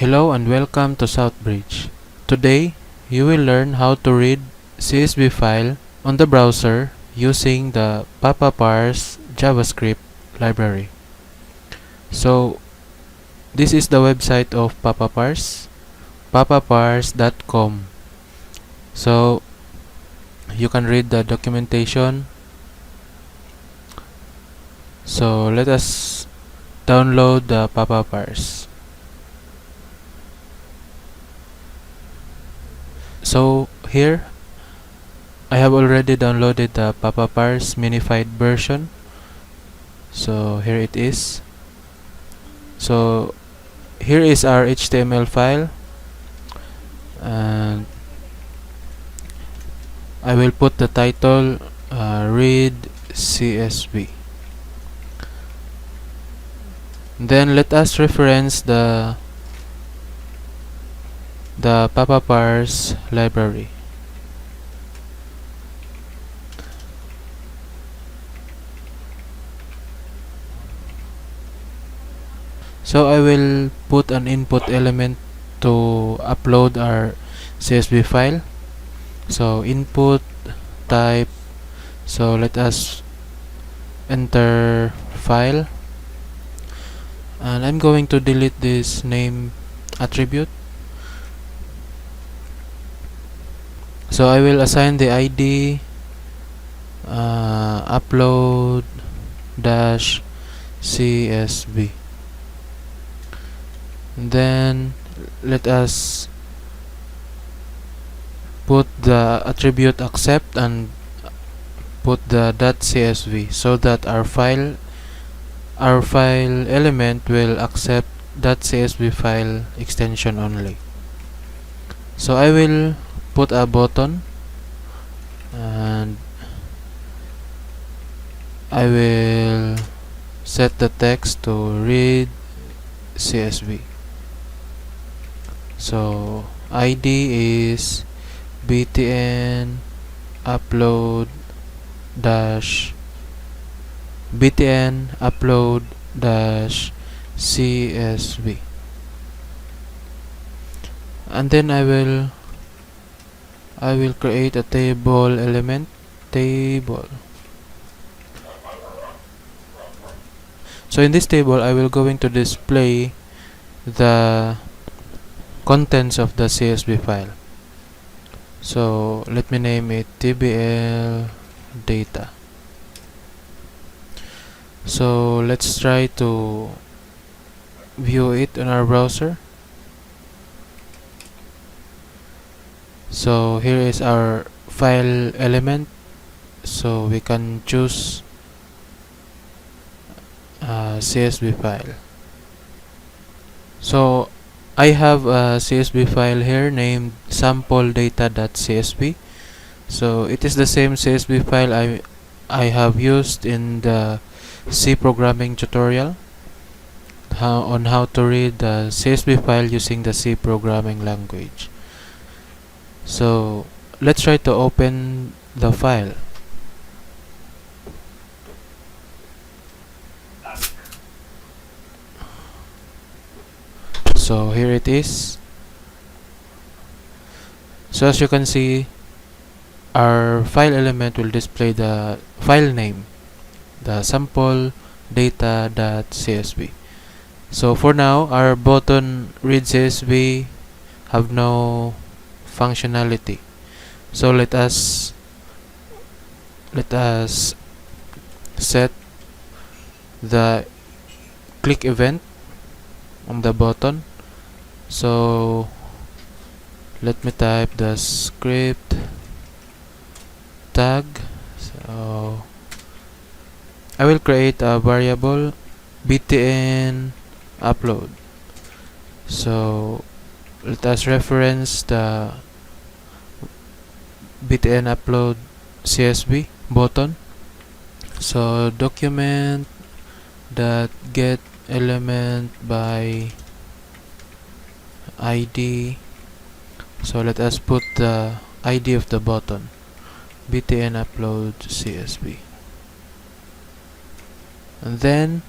Hello and welcome to Southbridge. Today, you will learn how to read CSV file on the browser using the Papaparse JavaScript Library. So, this is the website of Papaparse, papaparse.com. So, you can read the documentation. So, let us download the Papaparse. So here I have already downloaded the Papaparse minified version. So here it is. So here is our HTML file, and I will put the title read CSV. Then let us reference the Papaparse library. So I will put an input element to upload our CSV file. So input type, so let us enter file, and I'm going to delete this name attribute. So I will assign the ID upload dash CSV. Then let us put the attribute accept and put the .csv so that our file element will accept .csv file extension only. So I will put a button, and I will set the text to read CSV. So ID is btn upload dash CSV, and then I will create a table element, table. So in this table I will going to display the contents of the CSV file. So let me name it tbl data. So let's try to view it in our browser. So here is our file element, so we can choose CSV file. So I have a CSV file here named sample data.csv. So it is the same CSV file I have used in the C programming tutorial on how to read the CSV file using the C programming language. So let's try to open the file. So here it is. So as you can see, our file element will display the file name, the sample data.csv. So for now, our button read CSV have no functionality. So let us set the click event on the button. So let me type the script tag. So I will create a variable btn upload. So let us reference the btn upload CSV button. So document that get element by ID. So let us put the ID of the button, btn upload CSV, and then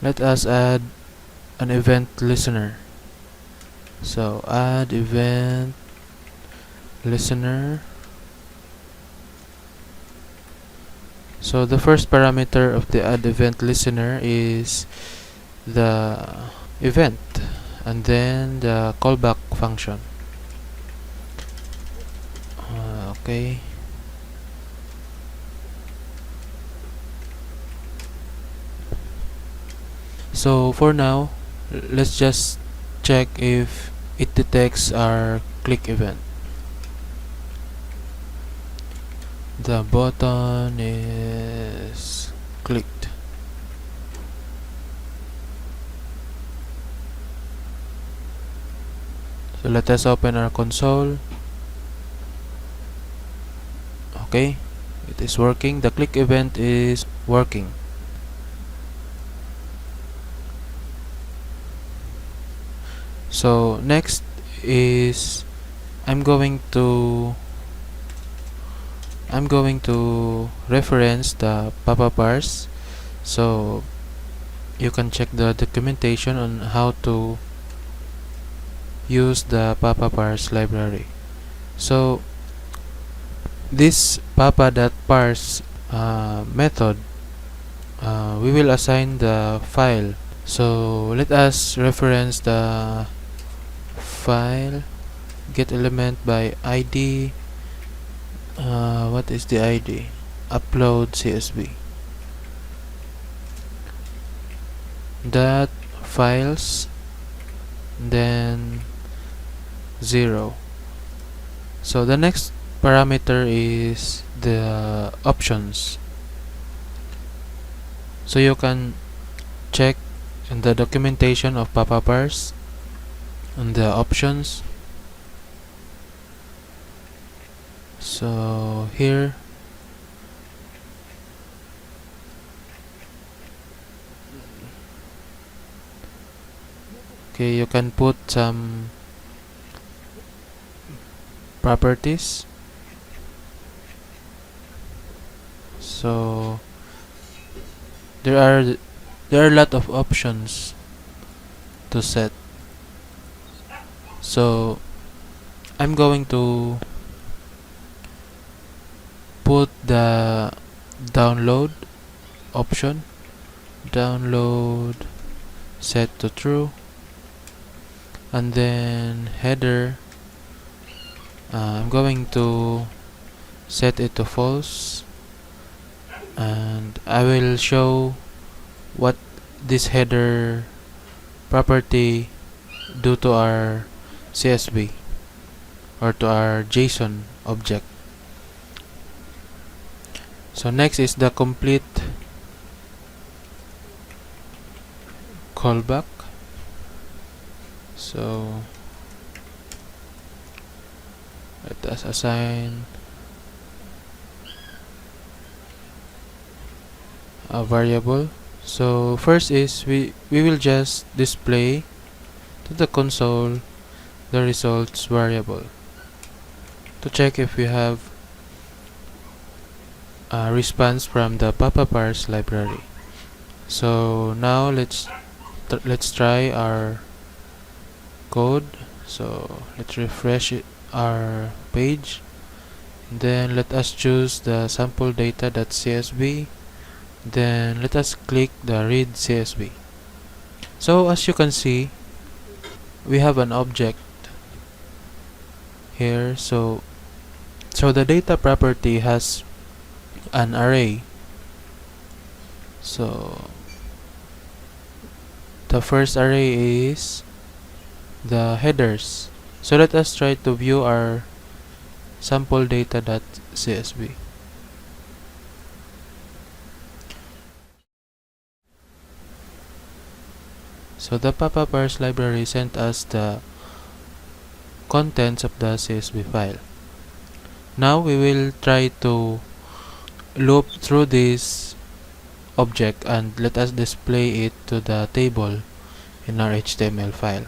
let us add an event listener. So add event listener. So the first parameter of the add event listener is the event, and then the callback function. Okay. So for now, let's just check if it detects our click event. The button is clicked. So let us open our console. Okay, it is working. The click event is working. So next is I'm going to reference the Papaparse, so you can check the documentation on how to use the Papaparse library. So this papa.parse method, we will assign the file. So let us reference the file, get element by id. What is the id? Upload CSV. That files, then 0. So the next parameter is the options. So you can check in the documentation of Papaparse on the options. So here okay, you can put some properties. So there are a lot of options to set. So I'm going to put the download option. Download set to true, and then header, I'm going to set it to false, and I will show what this header property do to our CSV or to our JSON object. So next is the complete callback. So let us assign a variable. So first is we will just display to the console the results variable to check if we have a response from the Papaparse library. So now let's try our code. So let's refresh our page, then let us choose the sample data.csv, then let us click the read CSV. So as you can see, we have an object here. So the data property has an array. So the first array is the headers. So let us try to view our sample data.csv. So the Papaparse library sent us the contents of the CSV file. Now we will try to loop through this object and let us display it to the table in our HTML file.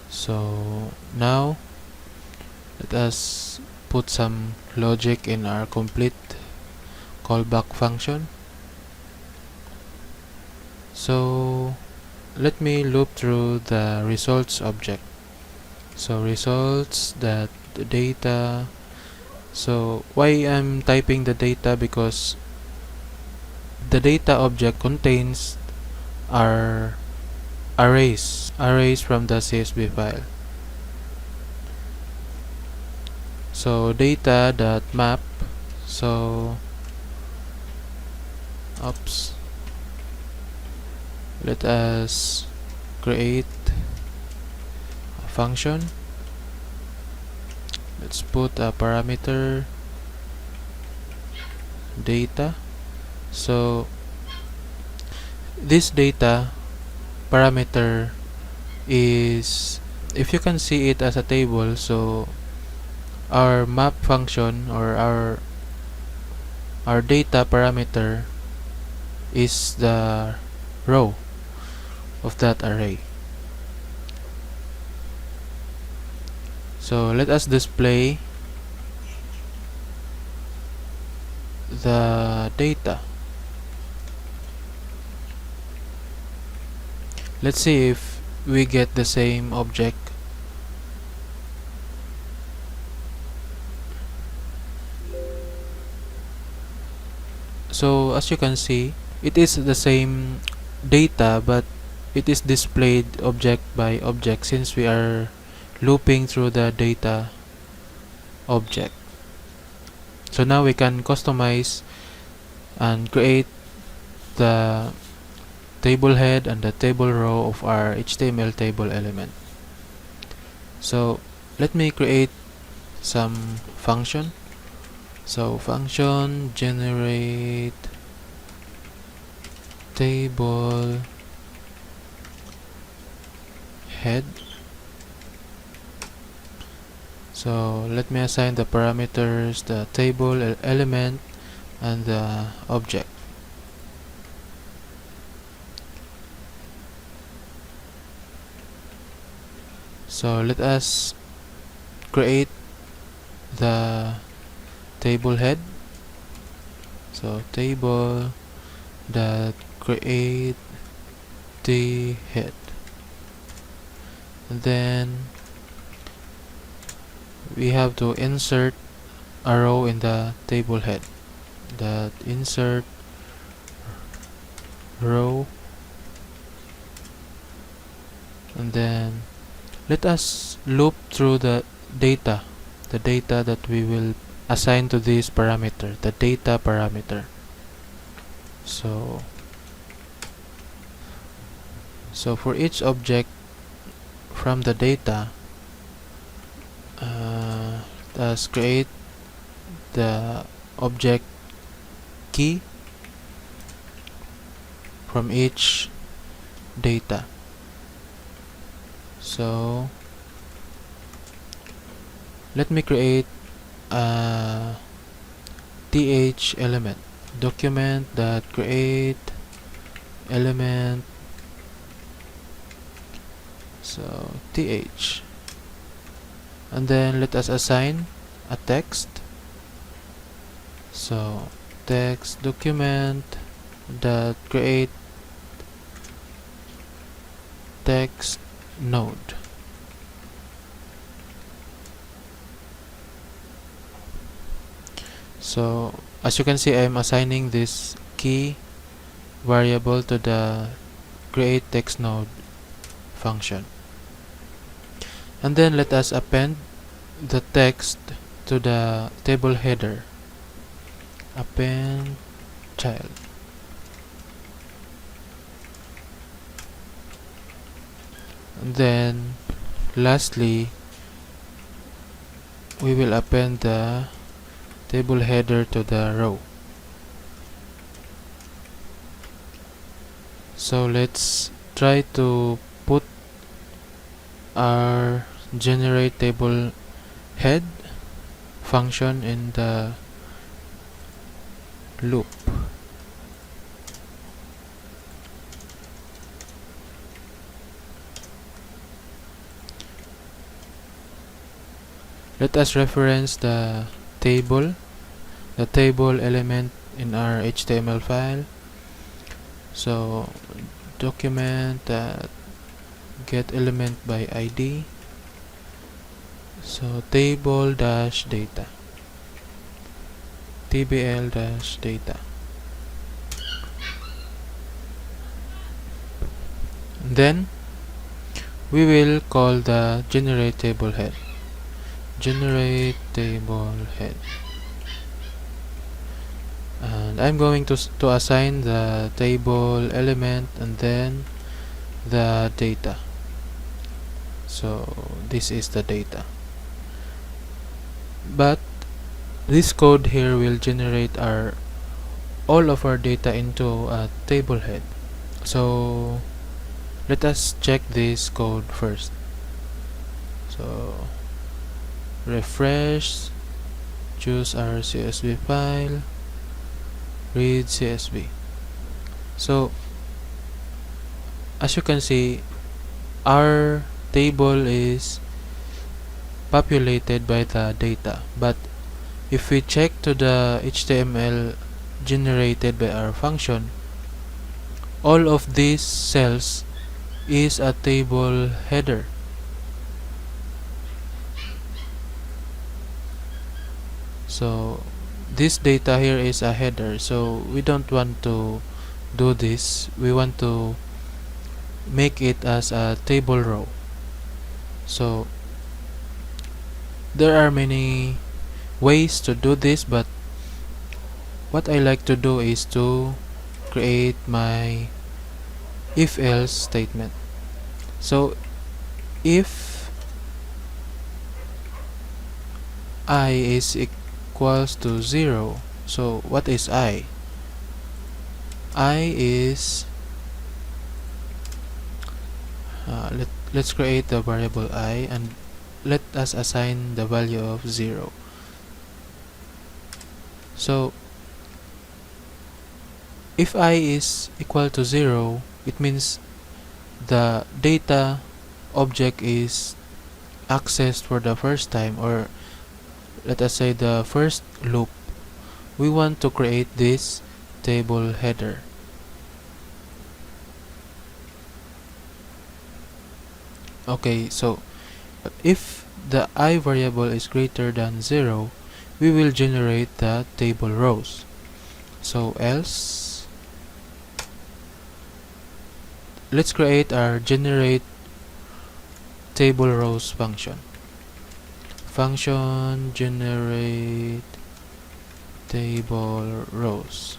So now let us put some logic in our complete callback function. So let me loop through the results object. So results that the data. So why I'm typing the data? Because the data object contains our arrays from the CSV file. So data.map. So let us create a function. Let's put a parameter data. So this data parameter is, if you can see it as a table, so our map function or our data parameter is the row of that array. So let us display the data. Let's see if we get the same object. So as you can see, it is the same data, but it is displayed object by object since we are looping through the data object. So now we can customize and create the table head and the table row of our HTML table element. So let me create some function. So function generate table head. So let me assign the parameters, the table element and the object. So let us create the table head. So table that create the head, and then we have to insert a row in the table head. That insert row, and then let us loop through the data that we will assign to this parameter, the data parameter. So for each object from the data, let's create the object key from each data. So let me create a th element, document that create element. So th, and then let us assign a text. So text document that create text node. So as you can see, I am assigning this key variable to the create text node function. And then let us append the text to the table header. Append child. And then lastly, we will append the table header to the row. So let's try to put our generate table head function in the loop. Let us reference the table element in our HTML file. So document that get element by ID. So table dash data, tbl dash data. Then we will call the generate table head. Generate table head. And I'm going to assign the table element and then the data. So this is the data. But this code here will generate all of our data into a table head. So let us check this code first. So refresh, choose our CSV file, read CSV. So as you can see, our table is populated by the data, but if we check to the HTML generated by our function, all of these cells is a table header. So this data here is a header, so we don't want to do this. We want to make it as a table row. So there are many ways to do this, but what I like to do is to create my if-else statement. So if I is equals to 0, so what is I? I is let's create the variable I and let us assign the value of 0. So if I is equal to 0, it means the data object is accessed for the first time, or let us say the first loop. We want to create this table header. Okay, so if the I variable is greater than 0, we will generate the table rows. So else, let's create our generate table rows function. Function generate table rows.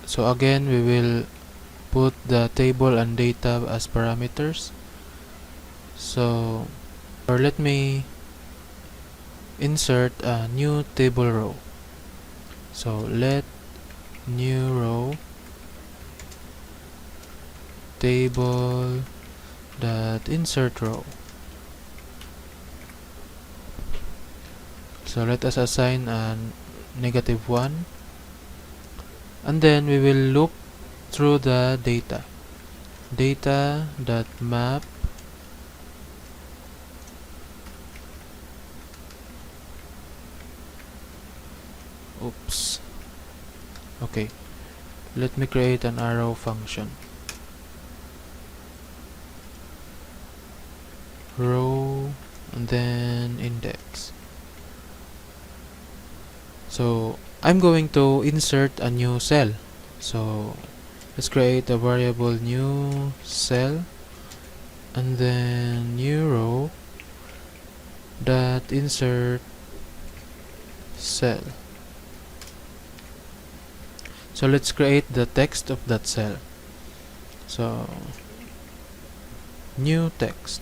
So again, we will put the table and data as parameters. So, or let me insert a new table row. So let new row table dot insert row. So let us assign a -1, and then we will loop through the data. Data dot map oops. Okay, let me create an arrow function. Row and then index. So I'm going to insert a new cell. So let's create a variable new cell and then new row dot insert cell. So let's create the text of that cell. So new text,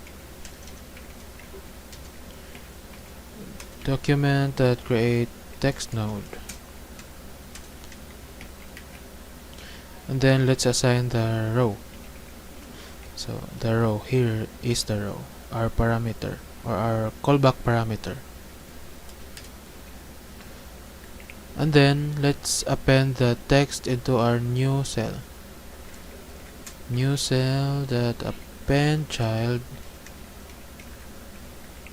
document that create text node, and then let's assign the row. So the row here is the row, our parameter or our callback parameter. And then let's append the text into our new cell. New cell that append child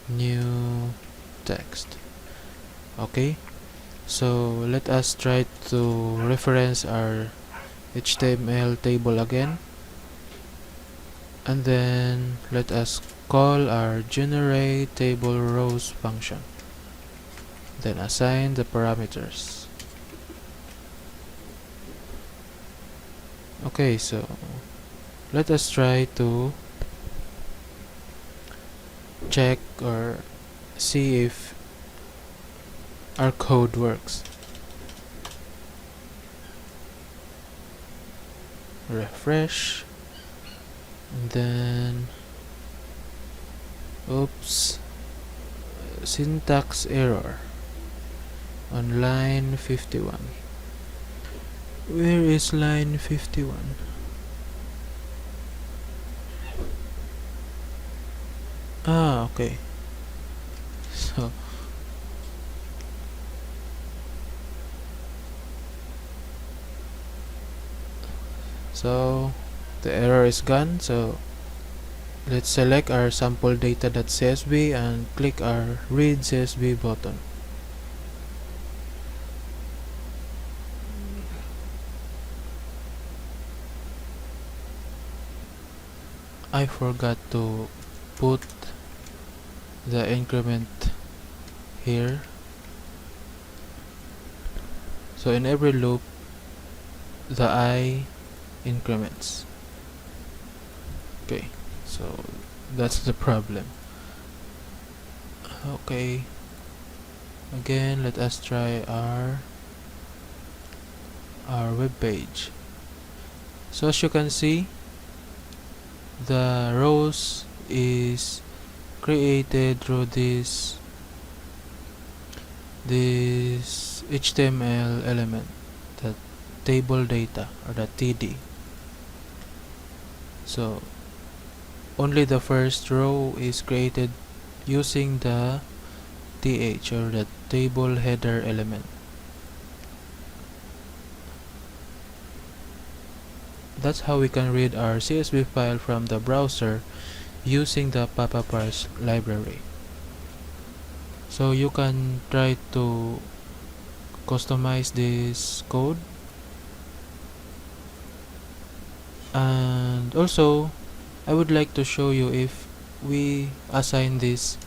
new text. Okay, So let us try to reference our HTML table again, and then let us call our generate table rows function, then assign the parameters. Okay, so let us try to check or see if our code works. Refresh, and then oops, syntax error on line 51. Where is line 51? Okay. So the error is gone. So let's select our sample data.csv and click our read CSV button. I forgot to put the increment here. So in every loop, the I increments. Okay, so that's the problem. Okay, again, let us try our web page. So as you can see, the rows is created through this HTML element, the table data or the TD. So only the first row is created using the TH or the table header element. That's how we can read our CSV file from the browser using the Papaparse library. So you can try to customize this code, and also I would like to show you if we assign this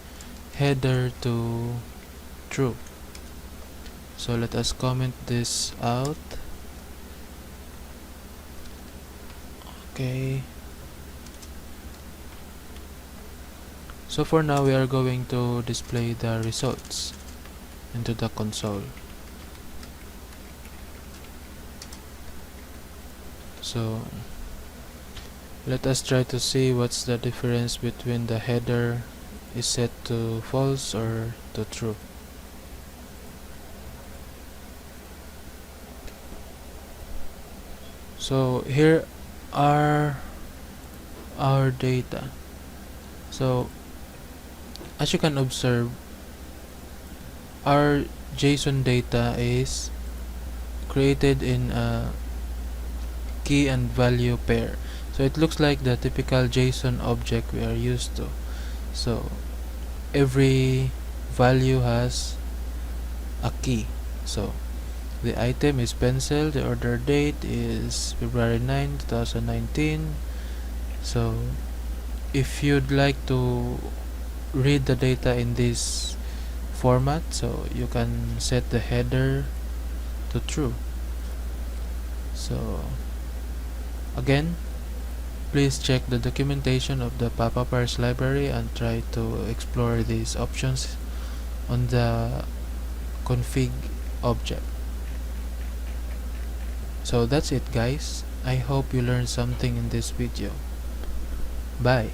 header to true. So let us comment this out. Okay, so for now we are going to display the results into the console. So let us try to see what's the difference between the header is set to false or to true. So here are our data. So as you can observe, our JSON data is created in a key and value pair. So it looks like the typical JSON object we are used to. So every value has a key. So the item is pencil, the order date is February 9, 2019. So if you'd like to read the data in this format, so you can set the header to true. So again, please check the documentation of the Papaparse library and try to explore these options on the config object. So that's it, guys. I hope you learned something in this video. Bye.